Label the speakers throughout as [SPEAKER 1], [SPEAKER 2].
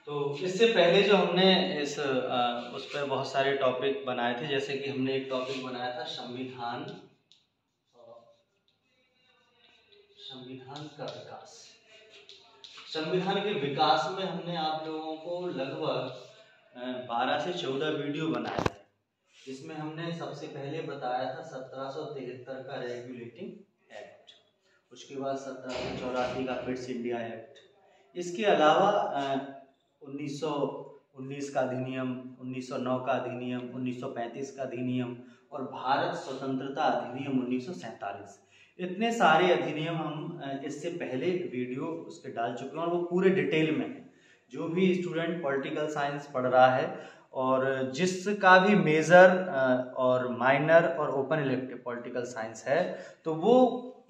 [SPEAKER 1] तो इससे पहले जो हमने उस पर बहुत सारे टॉपिक बनाए थे, जैसे कि हमने एक टॉपिक बनाया था संविधान का विकास। संविधान के विकास में हमने आप लोगों को लगभग 12 से 14 वीडियो बनाए थे, जिसमें हमने सबसे पहले बताया था 1773 का रेगुलेटिंग एक्ट, उसके बाद 1784 का फिट्स इंडिया एक्ट, इसके अलावा 1919 का अधिनियम, 1909 का अधिनियम, 1935 का अधिनियम और भारत स्वतंत्रता अधिनियम 1947। इतने सारे अधिनियम हम इससे पहले वीडियो उसके डाल चुके हैं और वो पूरे डिटेल में है। जो भी स्टूडेंट पॉलिटिकल साइंस पढ़ रहा है और जिसका भी मेजर और माइनर और ओपन इलेक्टिव पॉलिटिकल साइंस है, तो वो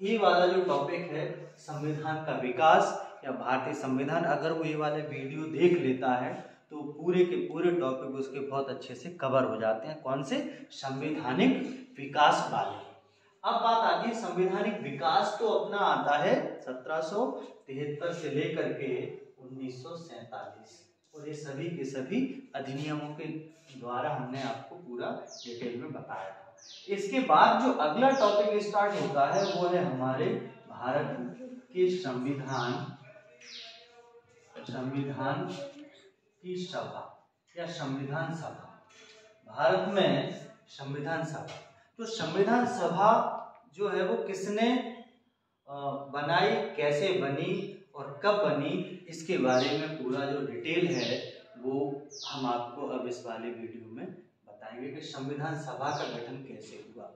[SPEAKER 1] ये वाला जो टॉपिक है संविधान का विकास या भारतीय संविधान, अगर वो ये वाले वीडियो देख लेता है तो पूरे के पूरे टॉपिक उसके बहुत अच्छे से कवर हो जाते हैं। कौन से? संवैधानिक विकास वाले। अब बात आती है संवैधानिक विकास तो अपना आता है 1773 से लेकर के 1947, और ये सभी के सभी अधिनियमों के द्वारा हमने आपको पूरा डिटेल में बताया था। इसके बाद जो अगला टॉपिक स्टार्ट होता है वो है हमारे भारत के संविधान की सभा या संविधान सभा। भारत में संविधान सभा, तो संविधान सभा जो है वो किसने बनाई, कैसे बनी और कब बनी, इसके बारे में पूरा जो डिटेल है वो हम आपको अब इस वाले वीडियो में बताएंगे कि संविधान सभा का गठन कैसे हुआ।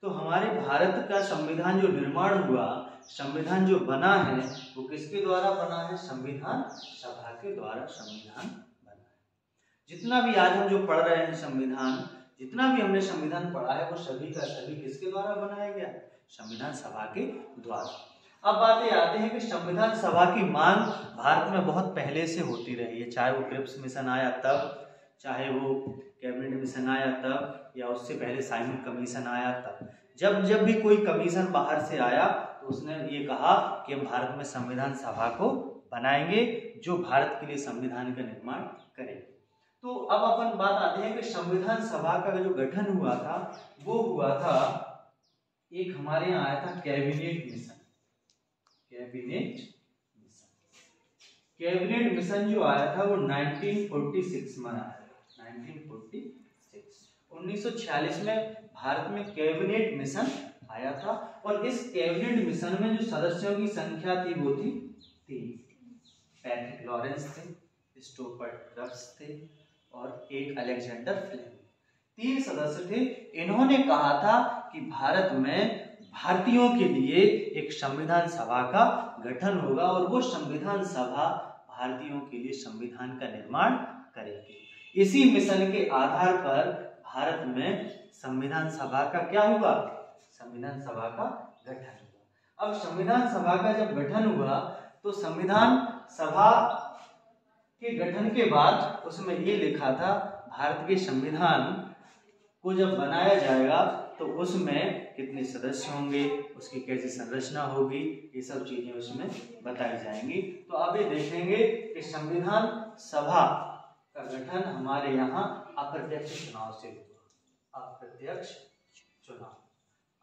[SPEAKER 1] तो हमारे भारत का संविधान जो निर्माण हुआ, संविधान जो बना है वो किसके द्वारा बना है? संविधान सभा के द्वारा संविधान बना है। जितना भी आज हम जो पढ़ रहे हैं संविधान, जितना भी हमने संविधान पढ़ा है वो सभी का सभी किसके द्वारा बनाया गया? संविधान सभा के द्वारा। अब बातें आते हैं कि संविधान सभा की मांग भारत में बहुत पहले से होती रही है, चाहे वो क्रिप्स मिशन आया तब, चाहे वो कैबिनेट मिशन आया तब, या उससे पहले साइमन कमीशन आया तब। जब भी कोई कमीशन बाहर से आया तो उसने ये कहा कि हम भारत में संविधान सभा को बनाएंगे जो भारत के लिए संविधान का निर्माण करेंगे। तो अब अपन बात आते हैं कि संविधान सभा का जो गठन हुआ था वो हुआ था, एक हमारे यहाँ आया था कैबिनेट मिशन। कैबिनेट मिशन जो आया था वो 1946 में आया था। 1946 में भारत में कैबिनेट मिशन आया था, और इस कैबिनेट मिशन में जो सदस्यों की संख्या थी वो थी 3। पैट्रिक लॉरेंस थे, स्टुअर्ट रफ्स थे और एक अलेक्जेंडर फ्लेमिंग। 3 सदस्य थे। इन्होंने कहा था कि भारत में भारतीयों के लिए एक संविधान सभा का गठन होगा और वो संविधान सभा भारतीयों के लिए संविधान का निर्माण करेगी। इसी मिशन के आधार पर भारत में संविधान सभा का क्या हुआ? संविधान सभा का गठन हुआ। अब संविधान सभा का जब गठन हुआ तो संविधान सभा के गठन के बाद उसमें ये लिखा था, भारत के संविधान को जब बनाया जाएगा तो उसमें कितने सदस्य होंगे, उसकी कैसी संरचना होगी, ये सब चीजें उसमें बताई जाएंगी। तो अब ये देखेंगे कि संविधान सभा का गठन हमारे यहाँ अप्रत्यक्ष चुनाव से हुआ।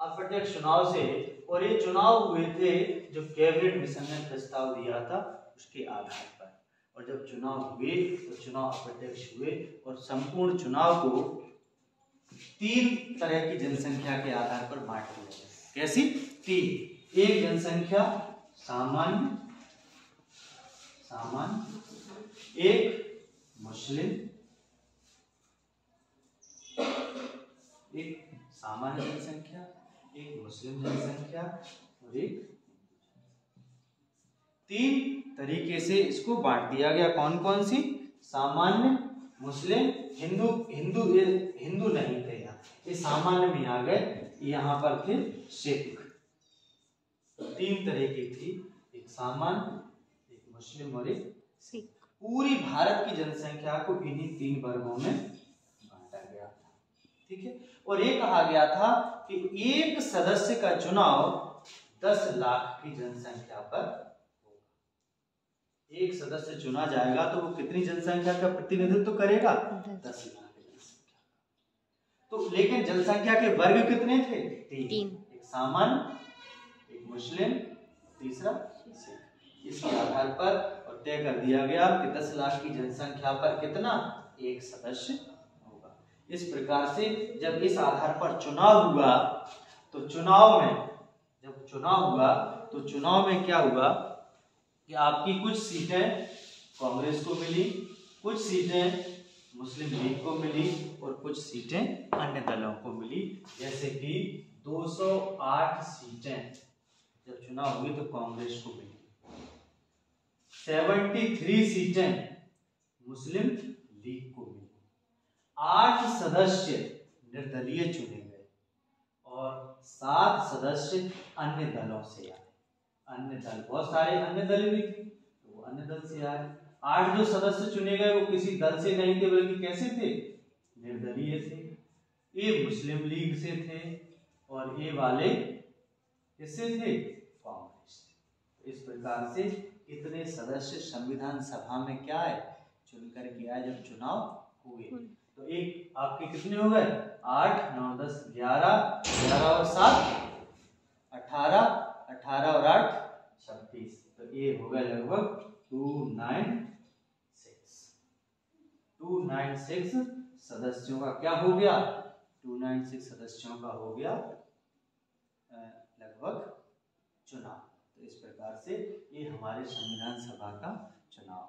[SPEAKER 1] अप्रत्यक्ष चुनाव से, और ये चुनाव हुए थे जो कैबिनेट मिशन ने प्रस्ताव दिया था उसके आधार पर। और जब चुनाव हुए तो चुनाव अप्रत्यक्ष हुए और संपूर्ण चुनाव को 3 तरह की जनसंख्या के आधार पर बांट दिया गया। कैसी? 3। एक जनसंख्या सामान्य, एक मुस्लिम, एक सामान्य जनसंख्या, एक मुस्लिम जनसंख्या और एक। 3 तरीके से इसको बांट दिया गया। कौन कौन सी? सामान्य, मुस्लिम, हिंदू नहीं थे यहाँ, ये सामान्य में आ गए। यहाँ पर थे सिख। 3 तरह की थी, एक सामान्य, एक मुस्लिम और एक सिख। पूरी भारत की जनसंख्या को इन्हीं 3 वर्गों में बांटा गया था। ठीक है। और ये कहा गया था कि एक सदस्य का चुनाव 10 लाख की जनसंख्या पर होगा। एक सदस्य चुना जाएगा तो वो कितनी जनसंख्या का प्रतिनिधित्व करेगा? 10 लाख जनसंख्या। तो लेकिन जनसंख्या के वर्ग कितने थे? 3। एक सामान्य, एक मुस्लिम, तीसरा सिख। इसके आधार पर और तय कर दिया गया कि 10 लाख की जनसंख्या पर कितना? एक सदस्य होगा। इस प्रकार से जब इस आधार पर चुनाव हुआ तो चुनाव में क्या हुआ कि आपकी कुछ सीटें कांग्रेस को मिली, कुछ सीटें मुस्लिम लीग को मिली और कुछ सीटें अन्य दलों को मिली। जैसे कि 208 सीटें जब चुनाव हुई तो कांग्रेस को मिली, 73 सीटें मुस्लिम लीग को मिली, 8 सदस्य निर्दलीय चुने गए और 7 सदस्य अन्य दलों से आए। अन्य दल, बहुत सारे अन्य दल भी थे तो वो अन्य दल से आए। 8 जो सदस्य चुने गए वो किसी दल से नहीं थे बल्कि कैसे थे? निर्दलीय थे। ये मुस्लिम लीग से थे और ये वाले किससे थे? कांग्रेस से। इस प्रकार से इतने सदस्य संविधान सभा में क्या है? चुनकर के आए जब चुनाव हुए। तो एक आपके कितने हो गए? 8, 9, 10, 11, 11 और 7 18, 18 और 8 26। तो ये हो गया लगभग 296 सदस्यों का क्या हो गया? 296 सदस्यों का हो गया लगभग चुनाव। तो इस प्रकार से ये हमारे संविधान सभा का चुनाव